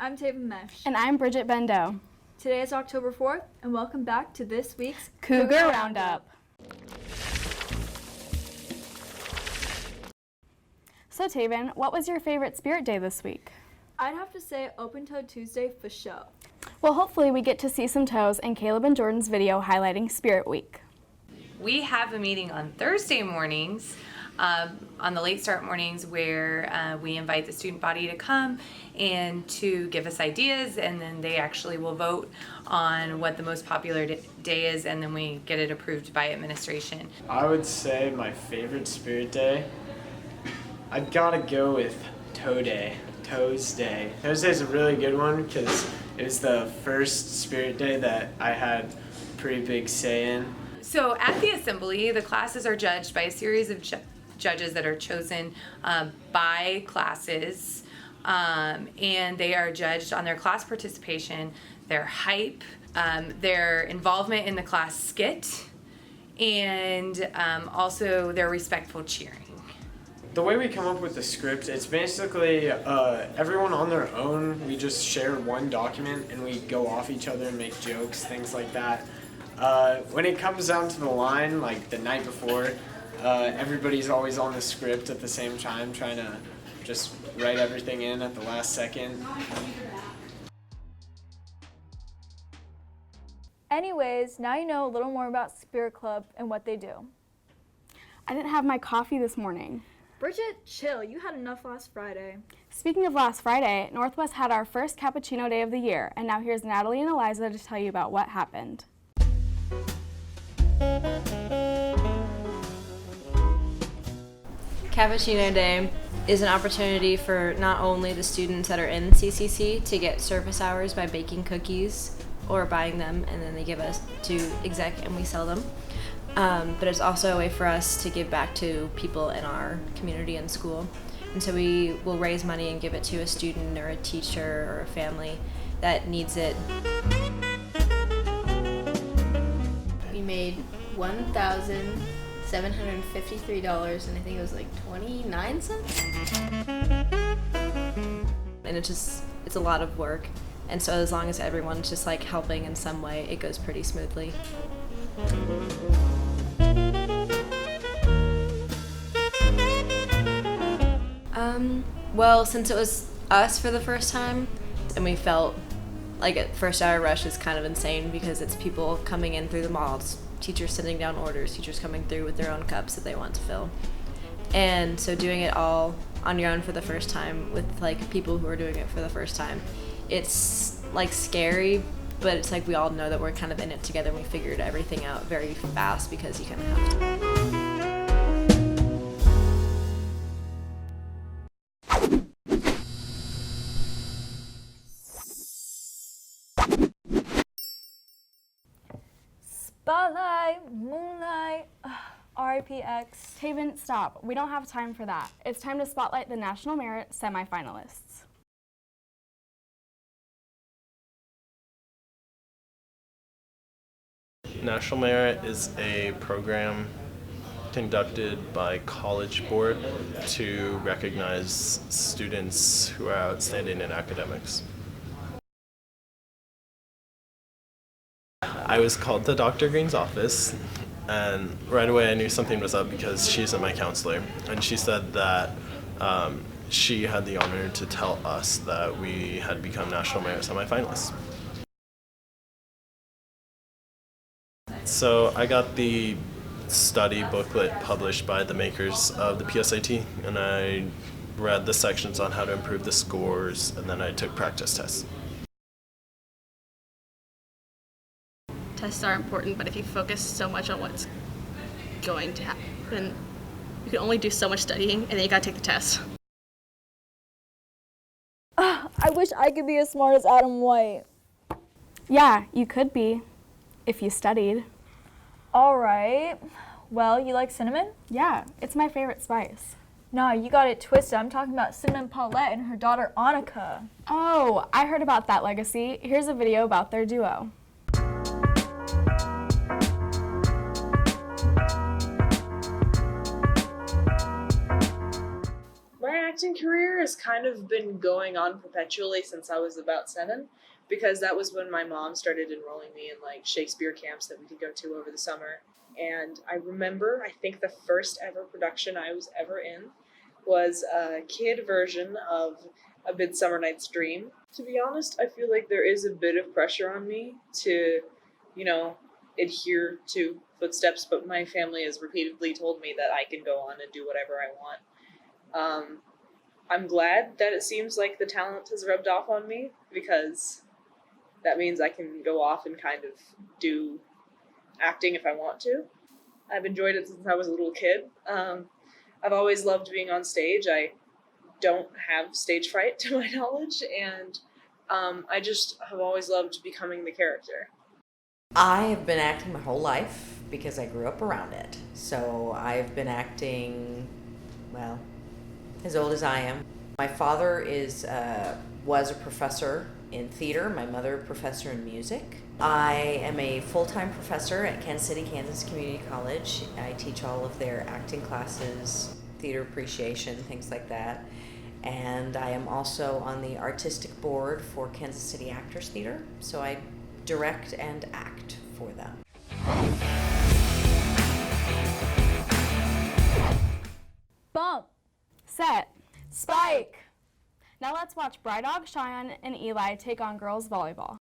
I'm Taven Mesh. And I'm Bridget Bendo. Today is October 4th, and welcome back to this week's Cougar Roundup. So Taven, what was your favorite spirit day this week? I'd have to say Open Toe Tuesday for sure. Well, hopefully we get to see some toes in Caleb and Jordan's video highlighting Spirit Week. We have a meeting on Thursday mornings, on the late start mornings, where we invite the student body to come and to give us ideas, and then they actually will vote on what the most popular day is, and then we get it approved by administration. I would say my favorite spirit day, I've got to go with Toe Day. Toes Day. Toes Day is a really good one because it was the first spirit day that I had a pretty big say in. So at the assembly, the classes are judged by a series of judges that are chosen by classes, and they are judged on their class participation, their hype, their involvement in the class skit, and also their respectful cheering. The way we come up with the script, it's basically everyone on their own. We just share one document and we go off each other and make jokes, things like that. When it comes down to the line, like the night before, everybody's always on the script at the same time, trying to just write everything in at the last second. Anyways, now you know a little more about Spirit Club and what they do. I didn't have my coffee this morning. Bridget, chill. You had enough last Friday. Speaking of last Friday, Northwest had our first cappuccino day of the year, and now here's Natalie and Eliza to tell you about what happened. Cappuccino Day is an opportunity for not only the students that are in CCC to get service hours by baking cookies or buying them, and then they give us to exec and we sell them. But it's also a way for us to give back to people in our community and school. And so we will raise money and give it to a student or a teacher or a family that needs it. We made $1,753, and I think it was like 29 cents. And it's a lot of work. And so as long as everyone's just like helping in some way, it goes pretty smoothly. Well, since it was us for the first time, and we felt like at first hour rush is kind of insane because it's people coming in through the malls, teachers sending down orders, teachers coming through with their own cups that they want to fill. And so doing it all on your own for the first time with like people who are doing it for the first time, it's like scary, but it's like we all know that we're kind of in it together and we figured everything out very fast because you kind of have to. Spotlight, moonlight, RIPX. Taven, stop. We don't have time for that. It's time to spotlight the National Merit semifinalists. National Merit is a program conducted by College Board to recognize students who are outstanding in academics. I was called to Dr. Green's office, and right away I knew something was up because she's my counselor, and she said that she had the honor to tell us that we had become National Merit semifinalists. So I got the study booklet published by the makers of the PSAT, and I read the sections on how to improve the scores, and then I took practice tests. Tests are important, but if you focus so much on what's going to happen, you can only do so much studying, and then you gotta take the test. I wish I could be as smart as Adam White. Yeah, you could be, if you studied. All right. Well, you like cinnamon? Yeah, it's my favorite spice. No, you got it twisted. I'm talking about Cinnamon Paulette and her daughter Annika. Oh, I heard about that legacy. Here's a video about their duo. My acting career has kind of been going on perpetually since I was about 7, because that was when my mom started enrolling me in like Shakespeare camps that we could go to over the summer. And I remember, I think the first ever production I was ever in was a kid version of A Midsummer Night's Dream. To be honest, I feel like there is a bit of pressure on me to, adhere to footsteps, but my family has repeatedly told me that I can go on and do whatever I want. I'm glad that it seems like the talent has rubbed off on me, because that means I can go off and kind of do acting if I want to. I've enjoyed it since I was a little kid. I've always loved being on stage. I don't have stage fright to my knowledge, and I just have always loved becoming the character. I have been acting my whole life because I grew up around it. So I've been acting, well, as old as I am. My father was a professor in theater, my mother a professor in music. I am a full-time professor at Kansas City, Kansas Community College. I teach all of their acting classes, theater appreciation, things like that. And I am also on the artistic board for Kansas City Actors Theater, so I direct and act for them. Bump. Set. Spike. Now let's watch Brydog, Cheyenne, and Eli take on girls volleyball.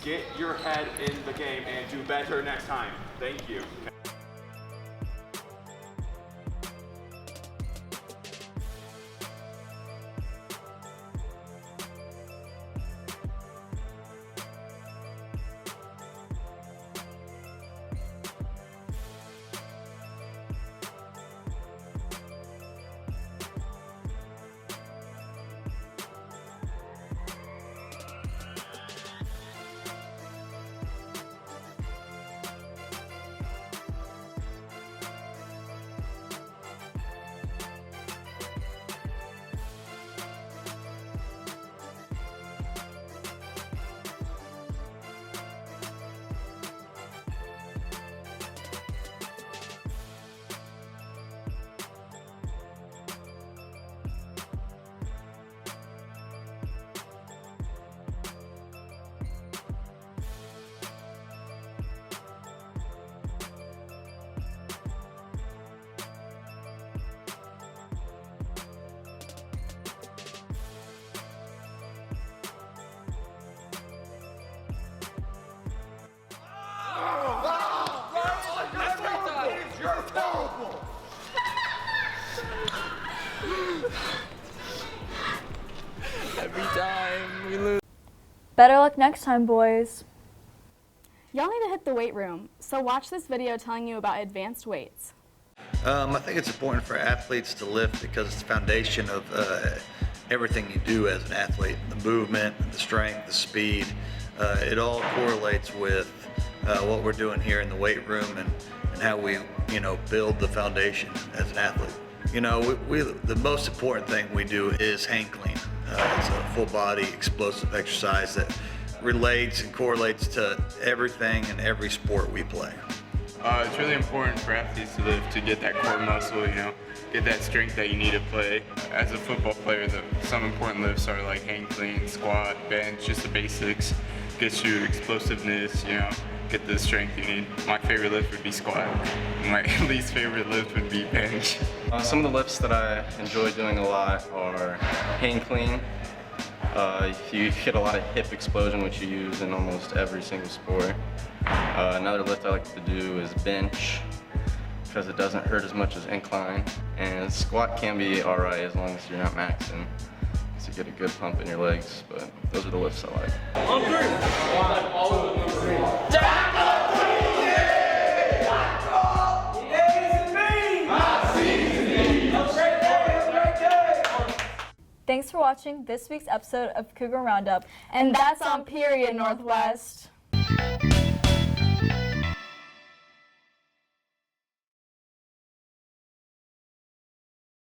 Get your head in the game and do better next time. Thank you. Every time we lose. Better luck next time, boys. Y'all need to hit the weight room, so watch this video telling you about advanced weights. I think it's important for athletes to lift because it's the foundation of everything you do as an athlete. The movement, the strength, the speed, it all correlates with what we're doing here in the weight room and how we, build the foundation as an athlete. The most important thing we do is hang clean. It's a full body explosive exercise that relates and correlates to everything and every sport we play. It's really important for athletes to lift to get that core muscle, get that strength that you need to play. As a football player, some important lifts are like hang clean, squat, bench, just the basics. Gets you explosiveness, get the strength you need. My favorite lift would be squat. My least favorite lift would be bench. Some of the lifts that I enjoy doing a lot are hang clean. You hit a lot of hip explosion, which you use in almost every single sport. Another lift I like to do is bench, because it doesn't hurt as much as incline. And squat can be alright as long as you're not maxing, so you get a good pump in your legs, but those are the lifts I like. On three. 1, 2, 3. Thanks for watching this week's episode of Cougar Roundup. And that's on period, Northwest.